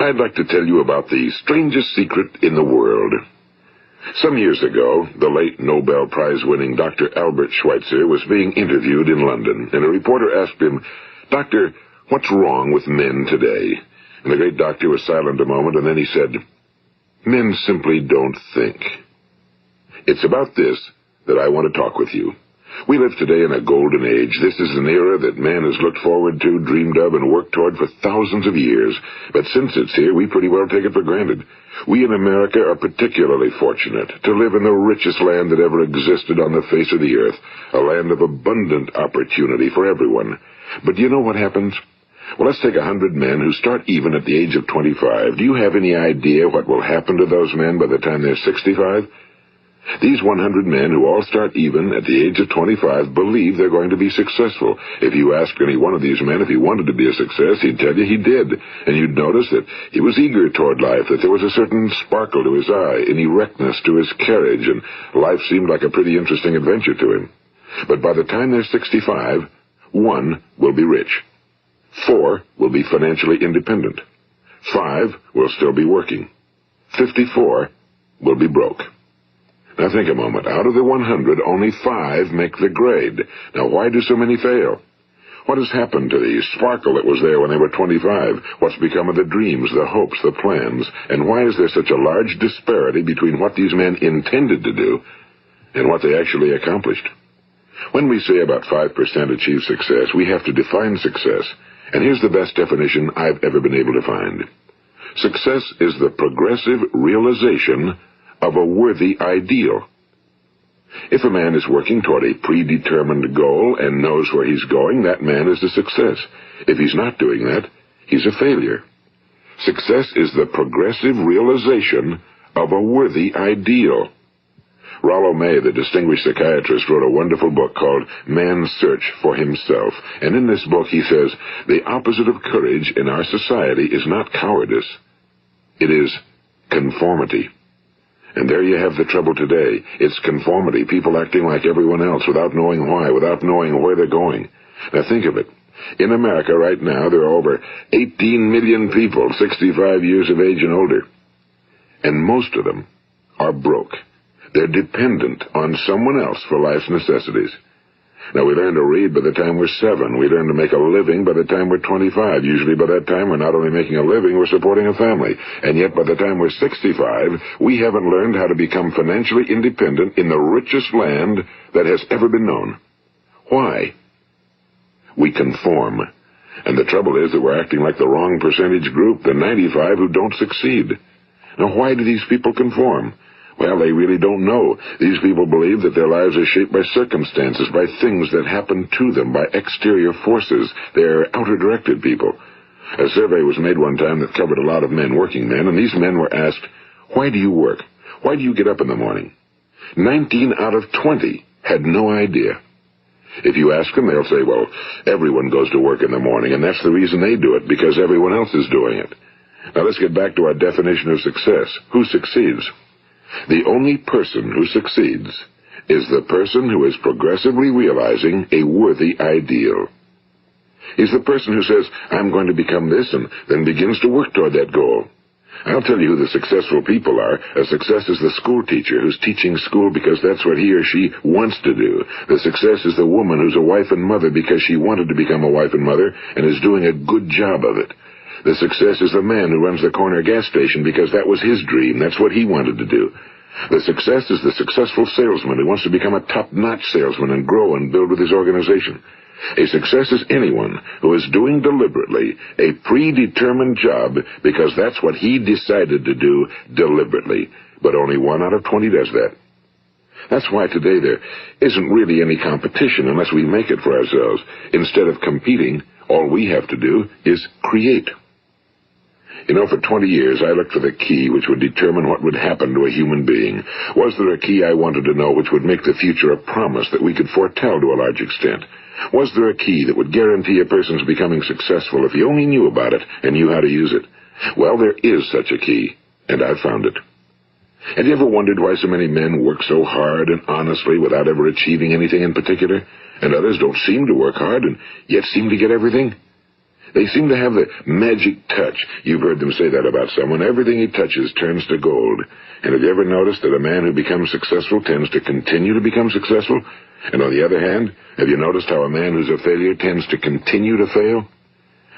I'd like to tell you about the strangest secret in the world. Some years ago, the late Nobel Prize-winning Dr. Albert Schweitzer was being interviewed in London, and a reporter asked him, "Doctor, what's wrong with men today?" And the great doctor was silent a moment, and then he said, "Men simply don't think." It's about this that I want to talk with you. We live today in a golden age. This is an era that man has looked forward to, dreamed of, and worked toward for thousands of years. But since it's here, we pretty well take it for granted. We in America are particularly fortunate to live in the richest land that ever existed on the face of the earth, a land of abundant opportunity for everyone. But do you know what happens? Well, let's take 100 men who start even at the age of 25. Do you have any idea what will happen to those men by the time they're 65? These 100 men who all start even at the age of 25 believe they're going to be successful. If you ask any one of these men if he wanted to be a success, he'd tell you he did. And you'd notice that he was eager toward life, that there was a certain sparkle to his eye, an erectness to his carriage, and life seemed like a pretty interesting adventure to him. But by the time they're 65, 1 will be rich. 4 will be financially independent. 5 will still be working. 54 will be broke. Now think a moment. Out of the 100, only 5 make the grade. Now why do so many fail? What has happened to the sparkle that was there when they were 25? What's become of the dreams, the hopes, the plans? And why is there such a large disparity between what these men intended to do and what they actually accomplished? When we say about 5% achieve success, we have to define success. And here's the best definition I've ever been able to find. Success is the progressive realization of a worthy ideal. If a man is working toward a predetermined goal and knows where he's going, that man is a success. If he's not doing that, he's a failure. Success is the progressive realization of a worthy ideal. Rollo May, the distinguished psychiatrist, wrote a wonderful book called Man's Search for Himself. And in this book he says, the opposite of courage in our society is not cowardice. It is conformity. And there you have the trouble today. It's conformity, people acting like everyone else without knowing why, without knowing where they're going. Now think of it. In America right now, there are over 18 million people 65 years of age and older. And most of them are broke. They're dependent on someone else for life's necessities. Now, we learn to read by the time we're 7. We learn to make a living by the time we're 25. Usually by that time, we're not only making a living, we're supporting a family. And yet by the time we're 65, we haven't learned how to become financially independent in the richest land that has ever been known. Why? We conform. And the trouble is that we're acting like the wrong percentage group, the 95 who don't succeed. Now, why do these people conform? Well, they really don't know. These people believe that their lives are shaped by circumstances, by things that happen to them, by exterior forces. They're outer-directed people. A survey was made one time that covered a lot of men, working men, and these men were asked, "Why do you work? Why do you get up in the morning?" 19 out of 20 had no idea. If you ask them, they'll say, well, everyone goes to work in the morning, and that's the reason they do it, because everyone else is doing it. Now let's get back to our definition of success. Who succeeds? The only person who succeeds is the person who is progressively realizing a worthy ideal. He's the person who says, I'm going to become this, and then begins to work toward that goal. I'll tell you who the successful people are. A success is the school teacher who's teaching school because that's what he or she wants to do. The success is the woman who's a wife and mother because she wanted to become a wife and mother and is doing a good job of it. The success is the man who runs the corner gas station because that was his dream. That's what he wanted to do. The success is the successful salesman who wants to become a top-notch salesman and grow and build with his organization. A success is anyone who is doing deliberately a predetermined job because that's what he decided to do deliberately. But only 1 out of 20 does that. That's why today there isn't really any competition unless we make it for ourselves. Instead of competing, all we have to do is create. You know, for 20 years, I looked for the key which would determine what would happen to a human being. Was there a key I wanted to know which would make the future a promise that we could foretell to a large extent? Was there a key that would guarantee a person's becoming successful if he only knew about it and knew how to use it? Well, there is such a key, and I've found it. Have you ever wondered why so many men work so hard and honestly without ever achieving anything in particular, and others don't seem to work hard and yet seem to get everything? They seem to have the magic touch. You've heard them say that about someone. Everything he touches turns to gold. And have you ever noticed that a man who becomes successful tends to continue to become successful? And on the other hand, have you noticed how a man who's a failure tends to continue to fail?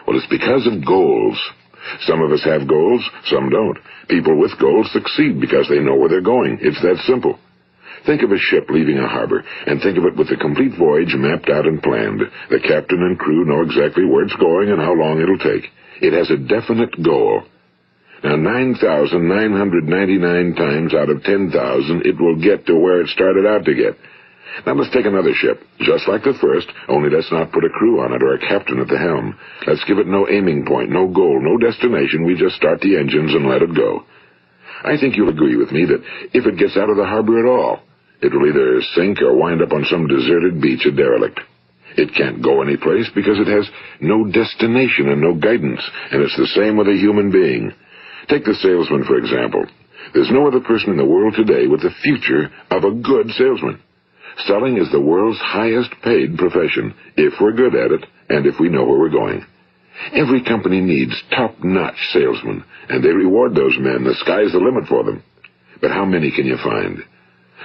Well, it's because of goals. Some of us have goals, some don't. People with goals succeed because they know where they're going. It's that simple. Think of a ship leaving a harbor, and think of it with the complete voyage mapped out and planned. The captain and crew know exactly where it's going and how long it'll take. It has a definite goal. Now, 9,999 times out of 10,000, it will get to where it started out to get. Now, let's take another ship, just like the first, only let's not put a crew on it or a captain at the helm. Let's give it no aiming point, no goal, no destination. We just start the engines and let it go. I think you'll agree with me that if it gets out of the harbor at all, it will either sink or wind up on some deserted beach, a derelict. It can't go anyplace because it has no destination and no guidance, and it's the same with a human being. Take the salesman, for example. There's no other person in the world today with the future of a good salesman. Selling is the world's highest paid profession, if we're good at it and if we know where we're going. Every company needs top-notch salesmen, and they reward those men. The sky's the limit for them. But how many can you find?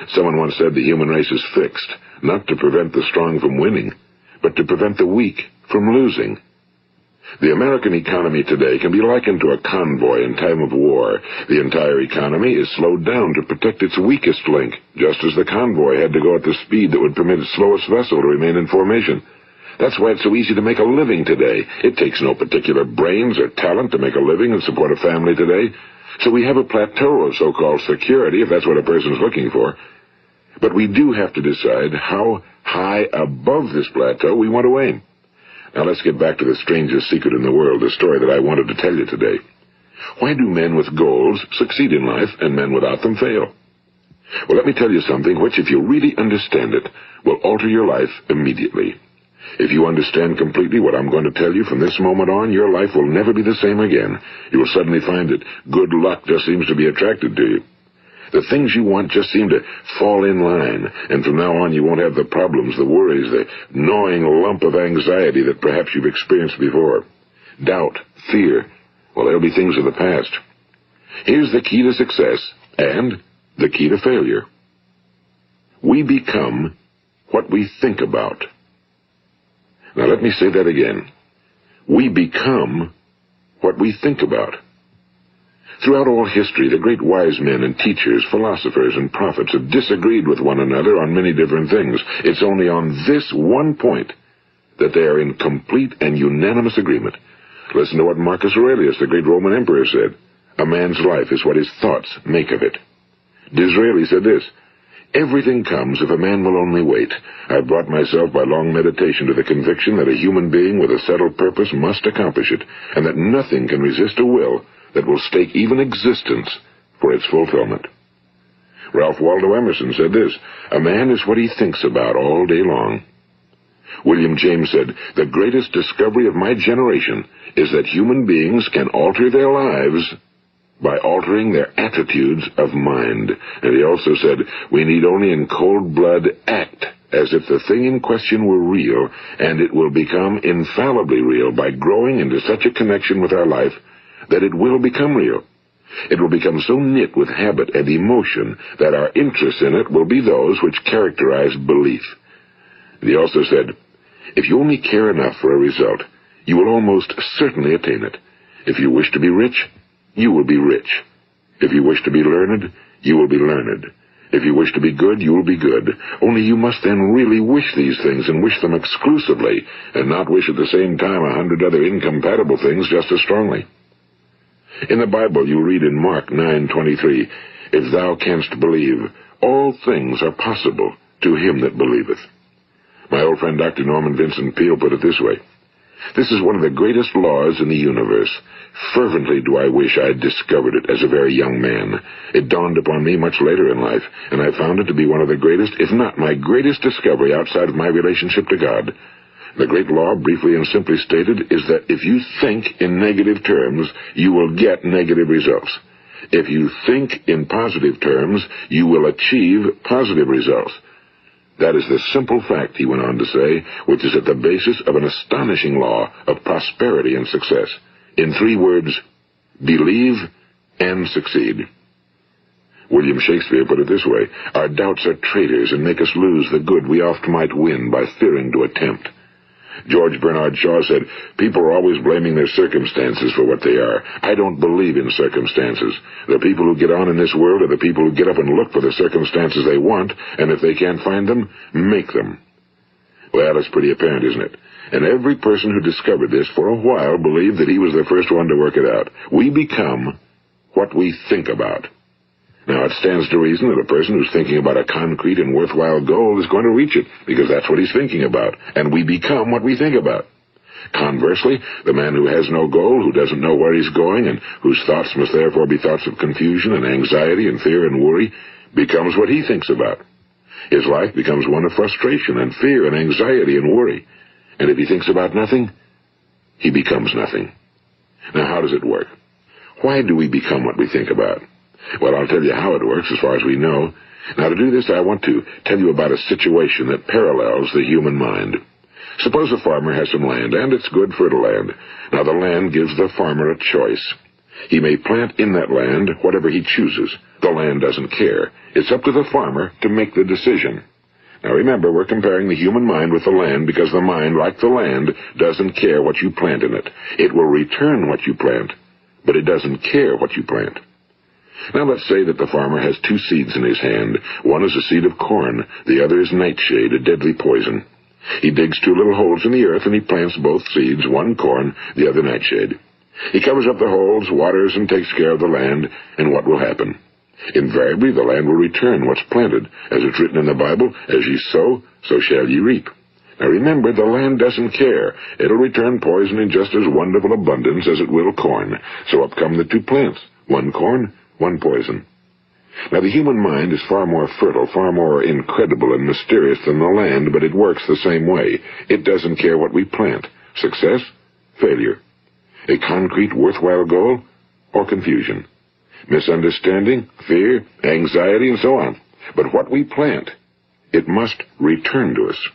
Someone once said the human race is fixed, not to prevent the strong from winning, but to prevent the weak from losing. The American economy today can be likened to a convoy in time of war. The entire economy is slowed down to protect its weakest link, just as the convoy had to go at the speed that would permit its slowest vessel to remain in formation. That's why it's so easy to make a living today. It takes no particular brains or talent to make a living and support a family today. So we have a plateau of so-called security, if that's what a person's looking for. But we do have to decide how high above this plateau we want to aim. Now let's get back to the strangest secret in the world, the story that I wanted to tell you today. Why do men with goals succeed in life and men without them fail? Well, let me tell you something which, if you really understand it, will alter your life immediately. If you understand completely what I'm going to tell you from this moment on, your life will never be the same again. You will suddenly find that good luck just seems to be attracted to you. The things you want just seem to fall in line, and from now on you won't have the problems, the worries, the gnawing lump of anxiety that perhaps you've experienced before. Doubt, fear, well, they'll be things of the past. Here's the key to success and the key to failure. We become what we think about. Now let me say that again. We become what we think about. Throughout all history, the great wise men and teachers, philosophers and prophets have disagreed with one another on many different things. It's only on this one point that they are in complete and unanimous agreement. Listen to what Marcus Aurelius, the great Roman emperor, said. A man's life is what his thoughts make of it. Disraeli said this. Everything comes if a man will only wait. I've brought myself by long meditation to the conviction that a human being with a settled purpose must accomplish it, and that nothing can resist a will that will stake even existence for its fulfillment. Ralph Waldo Emerson said this, a man is what he thinks about all day long. William James said, the greatest discovery of my generation is that human beings can alter their lives by altering their attitudes of mind. And he also said, we need only in cold blood act as if the thing in question were real, and it will become infallibly real by growing into such a connection with our life that it will become real. It will become so knit with habit and emotion that our interest in it will be those which characterize belief. And he also said, if you only care enough for a result, you will almost certainly attain it. If you wish to be rich, you will be rich. If you wish to be learned, you will be learned. If you wish to be good, you will be good. Only you must then really wish these things, and wish them exclusively, and not wish at the same time 100 other incompatible things just as strongly. In the Bible, you read in Mark 9:23, if thou canst believe, all things are possible to him that believeth. My old friend Dr. Norman Vincent Peale put it this way, this is one of the greatest laws in the universe. Fervently do I wish I had discovered it as a very young man. It dawned upon me much later in life, and I found it to be one of the greatest, if not my greatest discovery outside of my relationship to God. The great law, briefly and simply stated, is that if you think in negative terms, you will get negative results. If you think in positive terms, you will achieve positive results. That is the simple fact, he went on to say, which is at the basis of an astonishing law of prosperity and success. In 3 words, believe and succeed. William Shakespeare put it this way: our doubts are traitors and make us lose the good we oft might win by fearing to attempt. George Bernard Shaw said, people are always blaming their circumstances for what they are. I don't believe in circumstances. The people who get on in this world are the people who get up and look for the circumstances they want, and if they can't find them, make them. Well, that's pretty apparent, isn't it? And every person who discovered this for a while believed that he was the first one to work it out. We become what we think about. Now, it stands to reason that a person who's thinking about a concrete and worthwhile goal is going to reach it, because that's what he's thinking about, and we become what we think about. Conversely, the man who has no goal, who doesn't know where he's going, and whose thoughts must therefore be thoughts of confusion and anxiety and fear and worry, becomes what he thinks about. His life becomes one of frustration and fear and anxiety and worry. And if he thinks about nothing, he becomes nothing. Now, how does it work? Why do we become what we think about? Well, I'll tell you how it works as far as we know. Now, to do this, I want to tell you about a situation that parallels the human mind. Suppose a farmer has some land, and it's good fertile land. Now, the land gives the farmer a choice. He may plant in that land whatever he chooses. The land doesn't care. It's up to the farmer to make the decision. Now, remember, we're comparing the human mind with the land because the mind, like the land, doesn't care what you plant in it. It will return what you plant, but it doesn't care what you plant. Now let's say that the farmer has 2 seeds in his hand. One is a seed of corn, the other is nightshade, a deadly poison. He digs 2 little holes in the earth and he plants both seeds, one corn, the other nightshade. He covers up the holes, waters, and takes care of the land, and what will happen? Invariably the land will return what's planted. As it's written in the Bible, as ye sow, so shall ye reap. Now remember, the land doesn't care. It'll return poison in just as wonderful abundance as it will corn. So up come the 2 plants, one corn, one poison. Now, the human mind is far more fertile, far more incredible and mysterious than the land, but it works the same way. It doesn't care what we plant. Success, failure. A concrete, worthwhile goal, or confusion. Misunderstanding, fear, anxiety, and so on. But what we plant, it must return to us.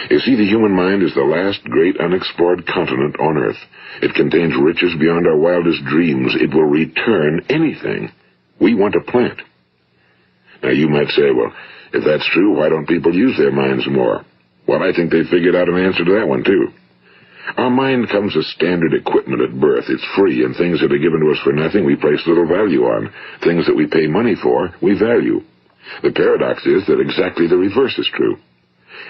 You see, the human mind is the last great unexplored continent on Earth. It contains riches beyond our wildest dreams. It will return anything we want to plant. Now, you might say, well, if that's true, why don't people use their minds more? Well, I think they figured out an answer to that one, too. Our mind comes as standard equipment at birth. It's free, and things that are given to us for nothing we place little value on. Things that we pay money for, we value. The paradox is that exactly the reverse is true.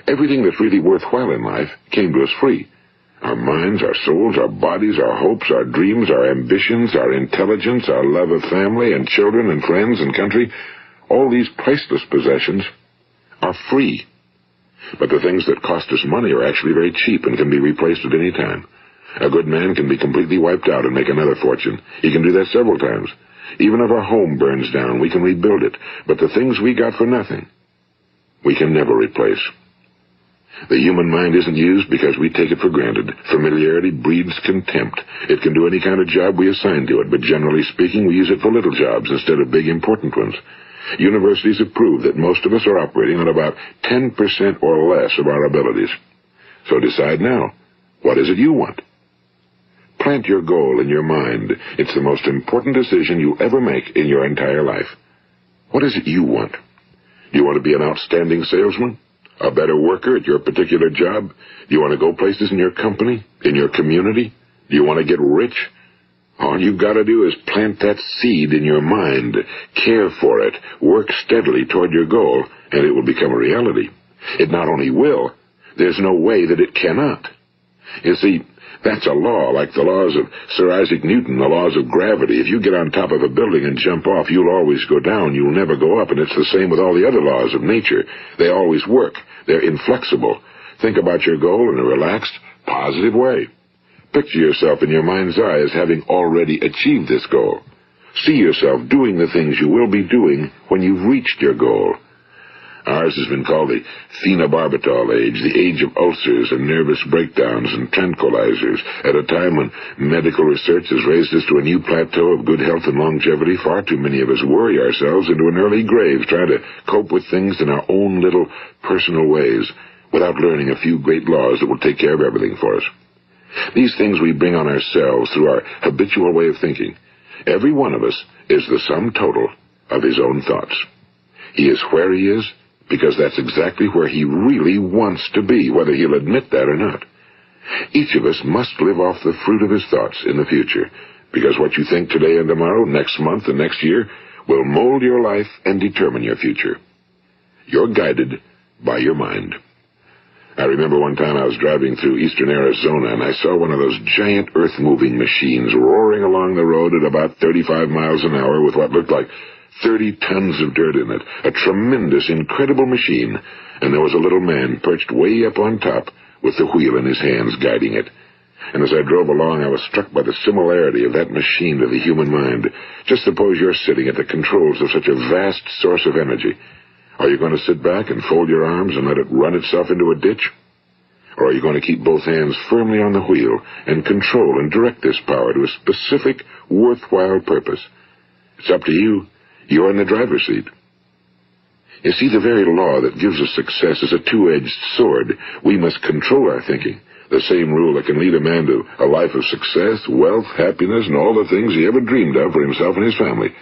Everything that's really worthwhile in life came to us free. Our minds, our souls, our bodies, our hopes, our dreams, our ambitions, our intelligence, our love of family and children and friends and country, all these priceless possessions are free. But the things that cost us money are actually very cheap and can be replaced at any time. A good man can be completely wiped out and make another fortune. He can do that several times. Even if our home burns down, we can rebuild it. But the things we got for nothing, we can never replace. The human mind isn't used because we take it for granted. Familiarity breeds contempt. It can do any kind of job we assign to it, but generally speaking, we use it for little jobs instead of big, important ones. Universities have proved that most of us are operating on about 10% or less of our abilities. So decide now, what is it you want? Plant your goal in your mind. It's the most important decision you'll ever make in your entire life. What is it you want? Do you want to be an outstanding salesman? A better worker at your particular job? Do you want to go places in your company? In your community? Do you want to get rich? All you've got to do is plant that seed in your mind, care for it, work steadily toward your goal, and it will become a reality. It not only will, there's no way that it cannot. You see, that's a law, like the laws of Sir Isaac Newton, the laws of gravity. If you get on top of a building and jump off, you'll always go down. You'll never go up, and it's the same with all the other laws of nature. They always work. They're inflexible. Think about your goal in a relaxed, positive way. Picture yourself in your mind's eye as having already achieved this goal. See yourself doing the things you will be doing when you've reached your goal. Ours has been called the phenobarbital age, the age of ulcers and nervous breakdowns and tranquilizers, at a time when medical research has raised us to a new plateau of good health and longevity. Far too many of us worry ourselves into an early grave trying to cope with things in our own little personal ways without learning a few great laws that will take care of everything for us. These things we bring on ourselves through our habitual way of thinking. Every one of us is the sum total of his own thoughts. He is where he is because that's exactly where he really wants to be, whether he'll admit that or not. Each of us must live off the fruit of his thoughts in the future, because what you think today and tomorrow, next month and next year, will mold your life and determine your future. You're guided by your mind. I remember one time I was driving through eastern Arizona, and I saw one of those giant earth-moving machines roaring along the road at about 35 miles an hour with what looked like 30 tons of dirt in it. A tremendous, incredible machine, and there was a little man perched way up on top with the wheel in his hands guiding it. And as I drove along, I was struck by the similarity of that machine to the human mind. Just suppose you're sitting at the controls of such a vast source of energy. Are you going to sit back and fold your arms and let it run itself into a ditch? Or are you going to keep both hands firmly on the wheel and control and direct this power to a specific, worthwhile purpose? It's up to you. You're in the driver's seat. You see, the very law that gives us success is a two-edged sword. We must control our thinking. The same rule that can lead a man to a life of success, wealth, happiness, and all the things he ever dreamed of for himself and his family.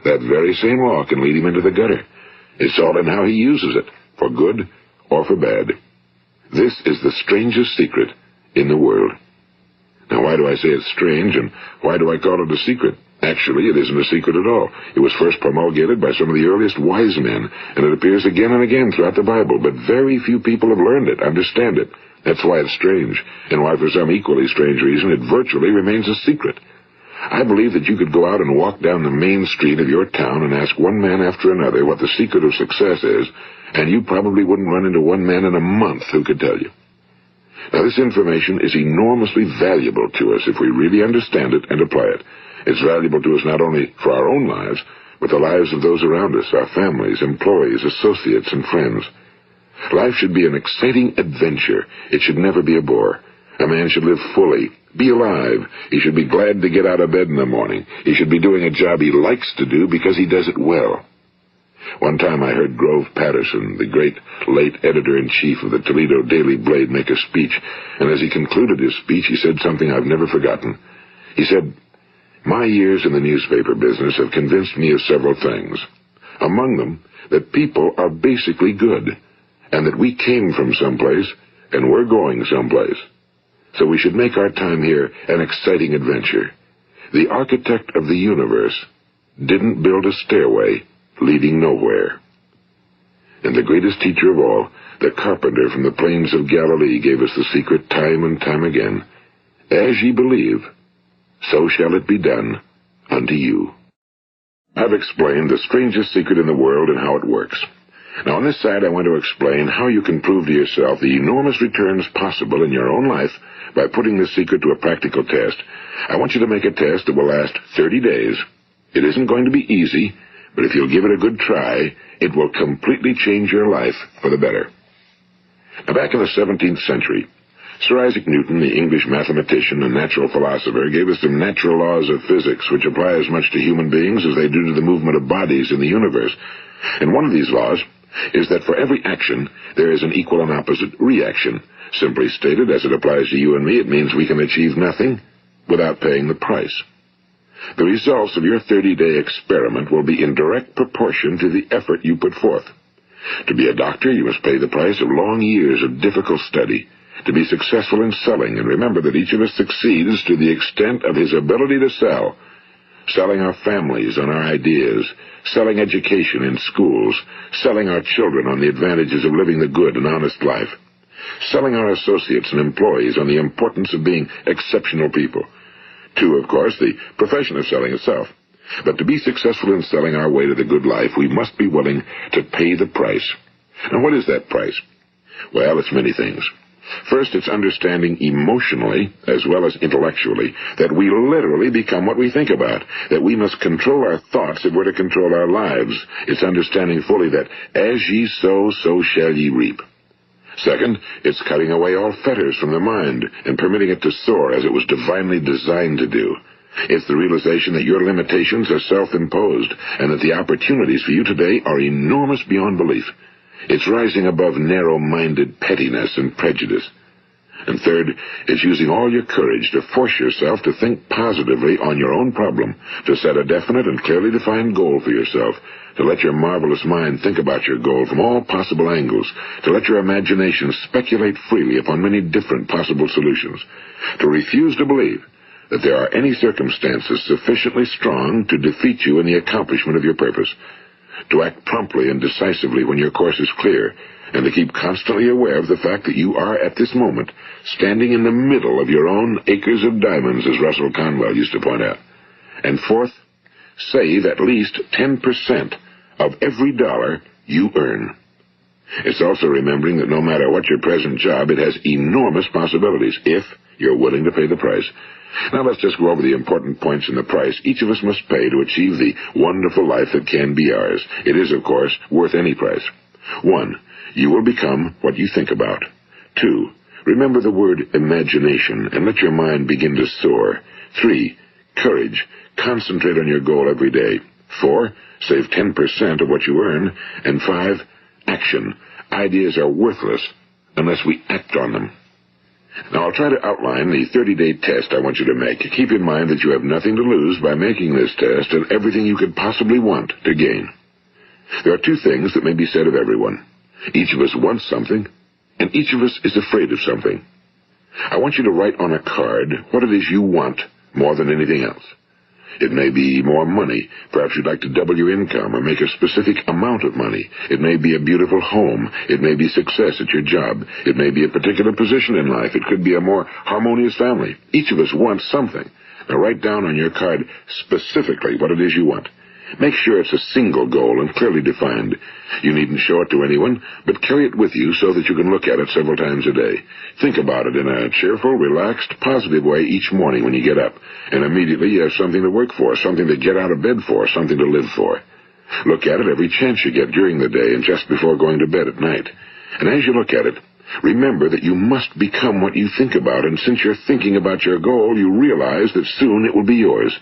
That very same law can lead him into the gutter. It's all in how he uses it, for good or for bad. This is the strangest secret in the world. Now, why do I say it's strange, and why do I call it a secret? Actually, it isn't a secret at all. It was first promulgated by some of the earliest wise men, and it appears again and again throughout the Bible, but very few people have learned it, understand it. That's why it's strange, and why, for some equally strange reason, it virtually remains a secret. I believe that you could go out and walk down the main street of your town and ask one man after another what the secret of success is, and you probably wouldn't run into one man in a month who could tell you. Now, this information is enormously valuable to us if we really understand it and apply it. It's valuable to us not only for our own lives, but the lives of those around us, our families, employees, associates, and friends. Life should be an exciting adventure. It should never be a bore. A man should live fully, be alive. He should be glad to get out of bed in the morning. He should be doing a job he likes to do because he does it well. One time I heard Grove Patterson, the great late editor-in-chief of the Toledo Daily Blade, make a speech, and as he concluded his speech, he said something I've never forgotten. He said, "My years in the newspaper business have convinced me of several things. Among them, that people are basically good, and that we came from someplace, and we're going someplace. So we should make our time here an exciting adventure. The architect of the universe didn't build a stairway leading nowhere." And the greatest teacher of all, the carpenter from the plains of Galilee, gave us the secret time and time again. As ye believe, so shall it be done unto you. I've explained the strangest secret in the world and how it works. Now, on this side, I want to explain how you can prove to yourself the enormous returns possible in your own life by putting this secret to a practical test. I want you to make a test that will last 30 days. It isn't going to be easy, but if you'll give it a good try, it will completely change your life for the better. Now, back in the 17th century, Sir Isaac Newton, the English mathematician and natural philosopher, gave us some natural laws of physics which apply as much to human beings as they do to the movement of bodies in the universe. And one of these laws is that for every action, there is an equal and opposite reaction. Simply stated, as it applies to you and me, it means we can achieve nothing without paying the price. The results of your 30-day experiment will be in direct proportion to the effort you put forth. To be a doctor, you must pay the price of long years of difficult study. To be successful in selling, and remember that each of us succeeds to the extent of his ability to sell. Selling our families on our ideas, selling education in schools, selling our children on the advantages of living the good and honest life, selling our associates and employees on the importance of being exceptional people. To, of course, the profession of selling itself. But to be successful in selling our way to the good life, we must be willing to pay the price. Now, what is that price? Well, it's many things. First, it's understanding emotionally, as well as intellectually, that we literally become what we think about, that we must control our thoughts if we're to control our lives. It's understanding fully that as ye sow, so shall ye reap. Second, it's cutting away all fetters from the mind and permitting it to soar as it was divinely designed to do. It's the realization that your limitations are self-imposed and that the opportunities for you today are enormous beyond belief. It's rising above narrow-minded pettiness and prejudice. And third, it's using all your courage to force yourself to think positively on your own problem, to set a definite and clearly defined goal for yourself, to let your marvelous mind think about your goal from all possible angles, to let your imagination speculate freely upon many different possible solutions, to refuse to believe that there are any circumstances sufficiently strong to defeat you in the accomplishment of your purpose, to act promptly and decisively when your course is clear, and to keep constantly aware of the fact that you are, at this moment, standing in the middle of your own acres of diamonds, as Russell Conwell used to point out. And fourth, save at least 10% of every dollar you earn. It's also remembering that no matter what your present job, it has enormous possibilities, if you're willing to pay the price. Now let's just go over the important points in the price each of us must pay to achieve the wonderful life that can be ours. It is, of course, worth any price. 1. You will become what you think about. 2. Remember the word imagination and let your mind begin to soar. 3. Courage. Concentrate on your goal every day. 4. Save 10% of what you earn. And 5. Action. Ideas are worthless unless we act on them. Now, I'll try to outline the 30-day test I want you to make. Keep in mind that you have nothing to lose by making this test and everything you could possibly want to gain. There are two things that may be said of everyone. Each of us wants something, and each of us is afraid of something. I want you to write on a card what it is you want more than anything else. It may be more money. Perhaps you'd like to double your income or make a specific amount of money. It may be a beautiful home. It may be success at your job. It may be a particular position in life. It could be a more harmonious family. Each of us wants something. Now write down on your card specifically what it is you want. Make sure it's a single goal and clearly defined. You needn't show it to anyone, but carry it with you so that you can look at it several times a day. Think about it in a cheerful, relaxed, positive way each morning when you get up, and immediately you have something to work for, something to get out of bed for, something to live for. Look at it every chance you get during the day and just before going to bed at night. And as you look at it, remember that you must become what you think about, and since you're thinking about your goal, you realize that soon it will be yours.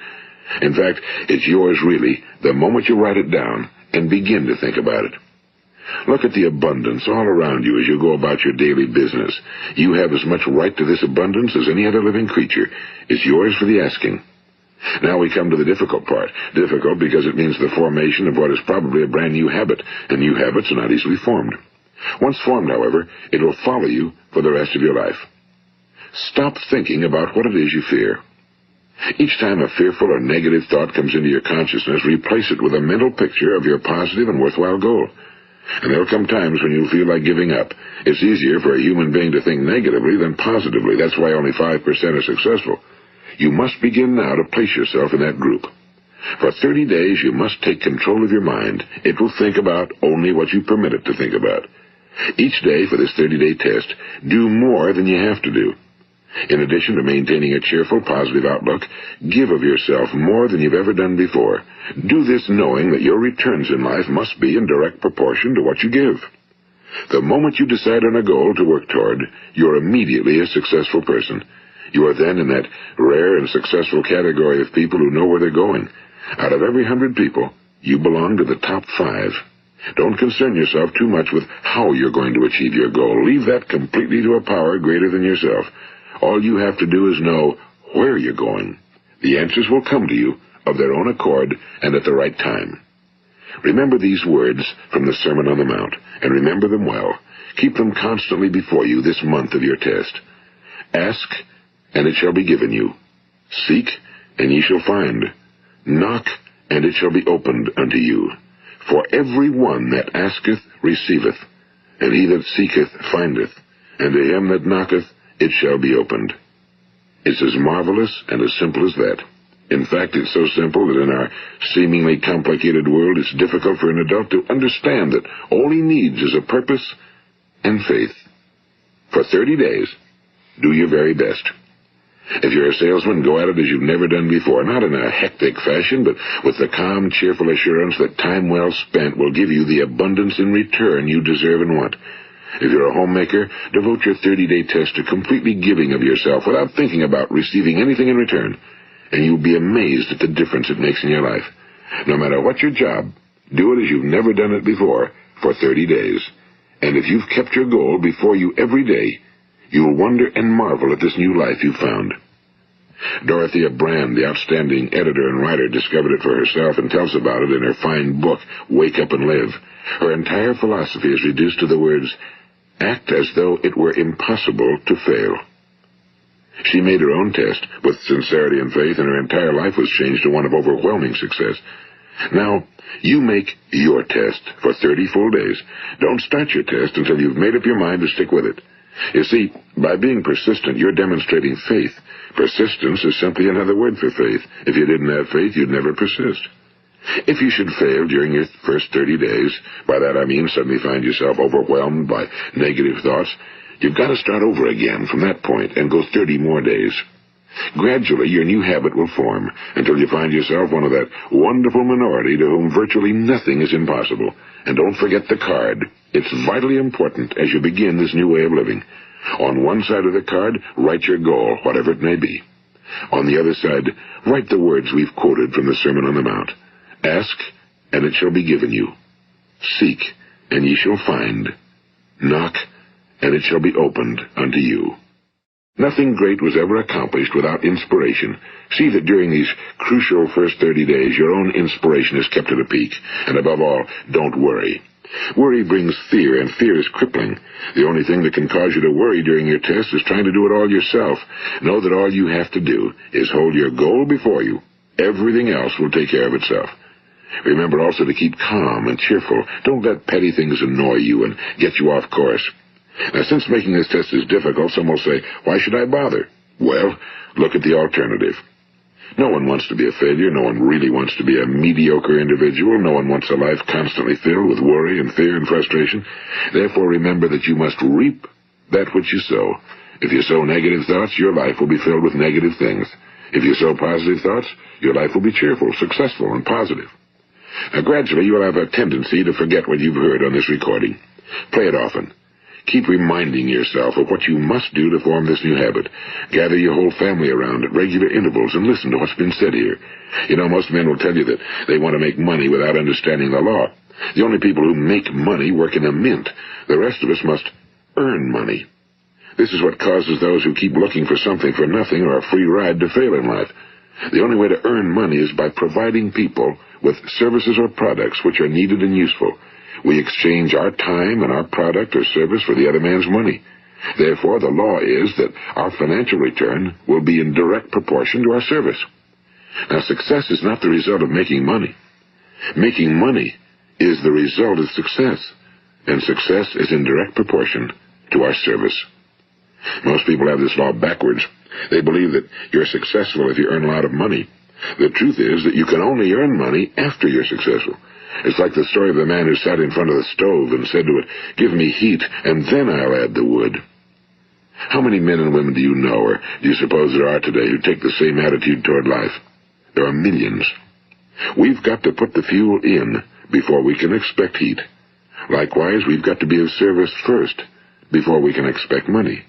In fact, it's yours really the moment you write it down and begin to think about it. Look at the abundance all around you as you go about your daily business. You have as much right to this abundance as any other living creature. It's yours for the asking. Now we come to the difficult part. Difficult because it means the formation of what is probably a brand new habit, and new habits are not easily formed. Once formed, however, it will follow you for the rest of your life. Stop thinking about what it is you fear. Each time a fearful or negative thought comes into your consciousness, replace it with a mental picture of your positive and worthwhile goal. And there will come times when you'll feel like giving up. It's easier for a human being to think negatively than positively. That's why only 5% are successful. You must begin now to place yourself in that group. For 30 days, you must take control of your mind. It will think about only what you permit it to think about. Each day for this 30-day test, do more than you have to do. In addition to maintaining a cheerful, positive outlook, give of yourself more than you've ever done before. Do this knowing that your returns in life must be in direct proportion to what you give. The moment you decide on a goal to work toward, you're immediately a successful person. You are then in that rare and successful category of people who know where they're going. Out of every 100 people, you belong to the top 5. Don't concern yourself too much with how you're going to achieve your goal. Leave that completely to a power greater than yourself. All you have to do is know where you're going. The answers will come to you of their own accord and at the right time. Remember these words from the Sermon on the Mount, and remember them well. Keep them constantly before you this month of your test. Ask, and it shall be given you. Seek, and ye shall find. Knock, and it shall be opened unto you. For every one that asketh receiveth, and he that seeketh findeth, and to him that knocketh it shall be opened. It's as marvelous and as simple as that. In fact, it's so simple that in our seemingly complicated world, it's difficult for an adult to understand that all he needs is a purpose and faith. For 30 days, do your very best. If you're a salesman, go at it as you've never done before, not in a hectic fashion, but with the calm, cheerful assurance that time well spent will give you the abundance in return you deserve and want. If you're a homemaker, devote your 30-day test to completely giving of yourself without thinking about receiving anything in return, and you'll be amazed at the difference it makes in your life. No matter what your job, do it as you've never done it before for 30 days. And if you've kept your goal before you every day, you'll wonder and marvel at this new life you've found. Dorothea Brand, the outstanding editor and writer, discovered it for herself and tells about it in her fine book, Wake Up and Live. Her entire philosophy is reduced to the words, act as though it were impossible to fail. She made her own test with sincerity and faith, and her entire life was changed to one of overwhelming success. Now, you make your test for 30 full days. Don't start your test until you've made up your mind to stick with it. You see, by being persistent, you're demonstrating faith. Persistence is simply another word for faith. If you didn't have faith, you'd never persist. If you should fail during your first 30 days, by that I mean suddenly find yourself overwhelmed by negative thoughts, you've got to start over again from that point and go 30 more days. Gradually, your new habit will form until you find yourself one of that wonderful minority to whom virtually nothing is impossible. And don't forget the card. It's vitally important as you begin this new way of living. On one side of the card, write your goal, whatever it may be. On the other side, write the words we've quoted from the Sermon on the Mount. Ask, and it shall be given you. Seek, and ye shall find. Knock, and it shall be opened unto you. Nothing great was ever accomplished without inspiration. See that during these crucial first 30 days, your own inspiration is kept at a peak. And above all, don't worry. Worry brings fear, and fear is crippling. The only thing that can cause you to worry during your test is trying to do it all yourself. Know that all you have to do is hold your goal before you. Everything else will take care of itself. Remember also to keep calm and cheerful. Don't let petty things annoy you and get you off course. Now, since making this test is difficult, some will say, why should I bother? Well, look at the alternative. No one wants to be a failure. No one really wants to be a mediocre individual. No one wants a life constantly filled with worry and fear and frustration. Therefore, remember that you must reap that which you sow. If you sow negative thoughts, your life will be filled with negative things. If you sow positive thoughts, your life will be cheerful, successful, and positive. Now, gradually, you will have a tendency to forget what you've heard on this recording. Play it often. Keep reminding yourself of what you must do to form this new habit. Gather your whole family around at regular intervals and listen to what's been said here. You know, most men will tell you that they want to make money without understanding the law. The only people who make money work in a mint. The rest of us must earn money. This is what causes those who keep looking for something for nothing or a free ride to fail in life. The only way to earn money is by providing people with services or products which are needed and useful. We exchange our time and our product or service for the other man's money. Therefore, the law is that our financial return will be in direct proportion to our service. Now, success is not the result of making money. Making money is the result of success, and success is in direct proportion to our service. Most people have this law backwards. They believe that you're successful if you earn a lot of money. The truth is that you can only earn money after you're successful. It's like the story of the man who sat in front of the stove and said to it, "Give me heat, and then I'll add the wood." How many men and women do you know, or do you suppose there are today, who take the same attitude toward life? There are millions. We've got to put the fuel in before we can expect heat. Likewise, we've got to be of service first before we can expect money.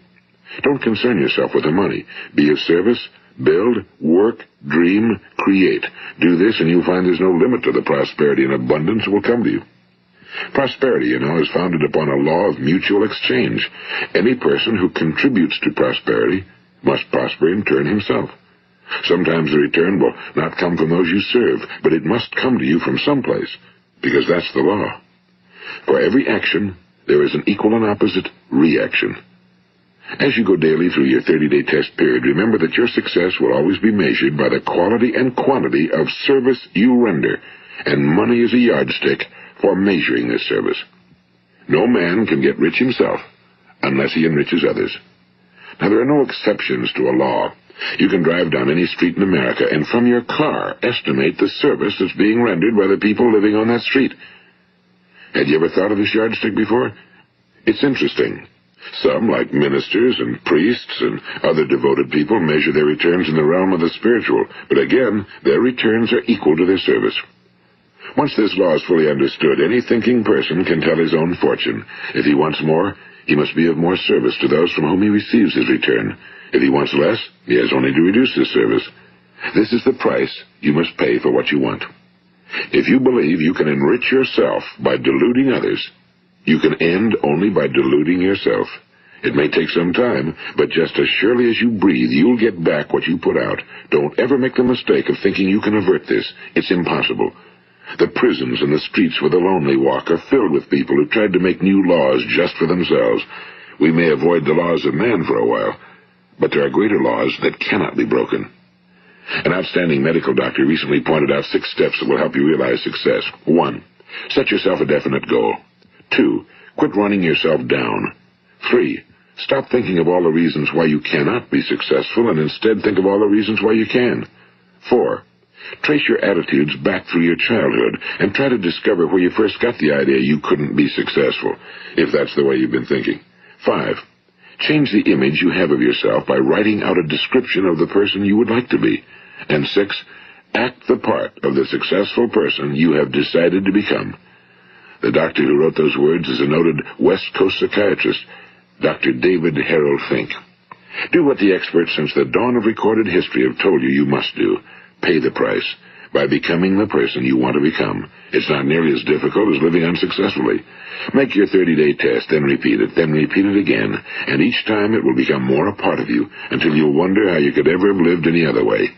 Don't concern yourself with the money. Be of service. Build, work, dream, create. Do this, and you'll find there's no limit to the prosperity and abundance that will come to you. Prosperity, you know, is founded upon a law of mutual exchange. Any person who contributes to prosperity must prosper in turn himself. Sometimes the return will not come from those you serve, but it must come to you from someplace, because that's the law. For every action, there is an equal and opposite reaction. As you go daily through your 30-day test period, remember that your success will always be measured by the quality and quantity of service you render, and money is a yardstick for measuring this service. No man can get rich himself unless he enriches others. Now, there are no exceptions to a law. You can drive down any street in America and from your car estimate the service that's being rendered by the people living on that street. Had you ever thought of this yardstick before? It's interesting. Some, like ministers and priests and other devoted people, measure their returns in the realm of the spiritual, but again, their returns are equal to their service. Once this law is fully understood, any thinking person can tell his own fortune. If he wants more, he must be of more service to those from whom he receives his return. If he wants less, he has only to reduce his service. This is the price you must pay for what you want. If you believe you can enrich yourself by deluding others, you can end only by deluding yourself. It may take some time, but just as surely as you breathe, you'll get back what you put out. Don't ever make the mistake of thinking you can avert this. It's impossible. The prisons and the streets where the lonely walk are filled with people who tried to make new laws just for themselves. We may avoid the laws of man for a while, but there are greater laws that cannot be broken. An outstanding medical doctor recently pointed out 6 steps that will help you realize success. 1. Set yourself a definite goal. 2. Quit running yourself down. 3. Stop thinking of all the reasons why you cannot be successful and instead think of all the reasons why you can. 4. Trace your attitudes back through your childhood and try to discover where you first got the idea you couldn't be successful, if that's the way you've been thinking. 5. Change the image you have of yourself by writing out a description of the person you would like to be. And 6. Act the part of the successful person you have decided to become. The doctor who wrote those words is a noted West Coast psychiatrist, Dr. David Harold Fink. Do what the experts since the dawn of recorded history have told you must do. Pay the price by becoming the person you want to become. It's not nearly as difficult as living unsuccessfully. Make your 30-day test, then repeat it again, and each time it will become more a part of you until you'll wonder how you could ever have lived any other way.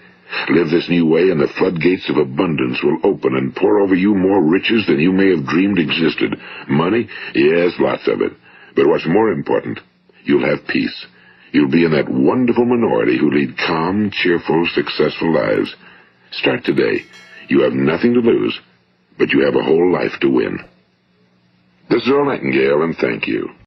Live this new way, and the floodgates of abundance will open and pour over you more riches than you may have dreamed existed. Money? Yes, lots of it. But what's more important, you'll have peace. You'll be in that wonderful minority who lead calm, cheerful, successful lives. Start today. You have nothing to lose, but you have a whole life to win. This is Earl Nightingale, and thank you.